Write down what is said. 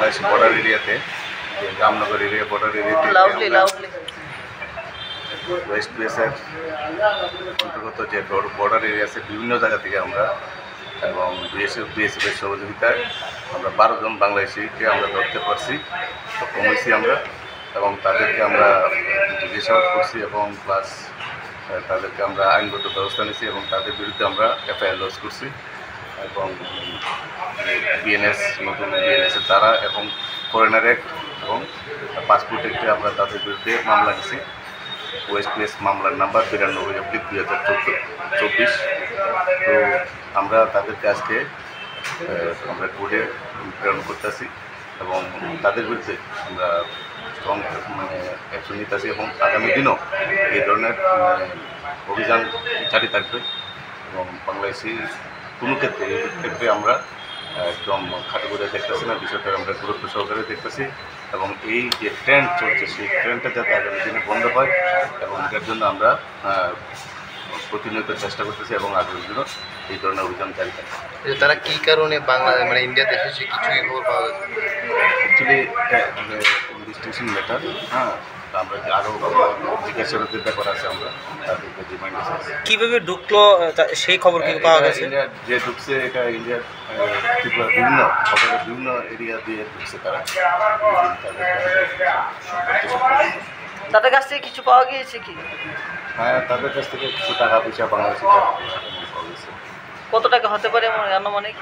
Bangladesh border এরিয়াতে, যে Ramnagar area border এরিয়াতে ওয়েস্ট পিএসের অন্তর্গত যে বর্ডার এরিয়া আছে বিভিন্ন জায়গা থেকে আমরা এবং বিএসএফের সহযোগিতায় আমরা 12 জন বাংলাদেশিকে আমরা ধরতে পারছি, সক্ষম হয়েছি আমরা এবং তাদেরকে আমরা জিজ্ঞাসাবাদ করছি এবং প্লাস তাদেরকে আমরা আইনগত ব্যবস্থা নিয়েছি এবং তাদের বিরুদ্ধে আমরা এফআইআর লজ করছি এবং বিএনএস নতুন বিএনএসের দ্বারা এবং ফরেনার অ্যাক্ট এবং পাসপোর্ট অ্যাক্টে আমরা তাদের বিরুদ্ধে মামলা নিয়েছি। ওয়েস্ট পিএস মামলার নাম্বার 92/2024। তো আমরা তাদেরকে আজকে আমরা কোর্টে প্রেরণ করতেছি এবং তাদের বিরুদ্ধে আমরা স্ট্রং অ্যাকশন নিতেছি এবং আগামী দিনও এই ধরনের অভিযান জারি থাকবে এবং বাংলাদেশি কোনো ক্ষেত্রে আমরা একদম খাটো করে দেখতেছি না, বিষয়টা আমরা গুরুত্ব সহকারে দেখতেছি এবং এই যে ট্রেন্ড চলছে সেই ট্রেন্ডটা যাতে আগামী দিনে বন্ধ হয় এবং এটার জন্য আমরা প্রতিনিয়ত চেষ্টা করতেছি এবং আগামী দিনও এই ধরনের অভিযান জারি থাকবে। তারা কী কারণে বাংলাদেশ মানে ইন্ডিয়াতে এসেছে কিছুই খবর পাওয়া যাচ্ছে? অ্যাকচুয়ালি ইনভেস্টিগেশন ম্যাটার, হ্যাঁ, আমরা আরও জিজ্ঞাসাবাদের ব্যাপার আছে, আমরা তাদেরকে ডিমান্ড আছে। কীভাবে ঢুকলো সেই খবর কি পাওয়া গেছে? ইন্ডিয়ার যে ঢুকছে এটা ইন্ডিয়ার ত্রিপুরা বিভিন্ন খবরের বিভিন্ন এরিয়া দিয়ে ঢুকছে তারা। তাদের কাছ থেকে কিছু পাওয়া গিয়েছে কি? হ্যাঁ, তাদের কাছ থেকে কিছু টাকা পয়সা বাংলাদেশি টাকা পাওয়া গেছে। কত টাকা হতে পারে আনুমানিক?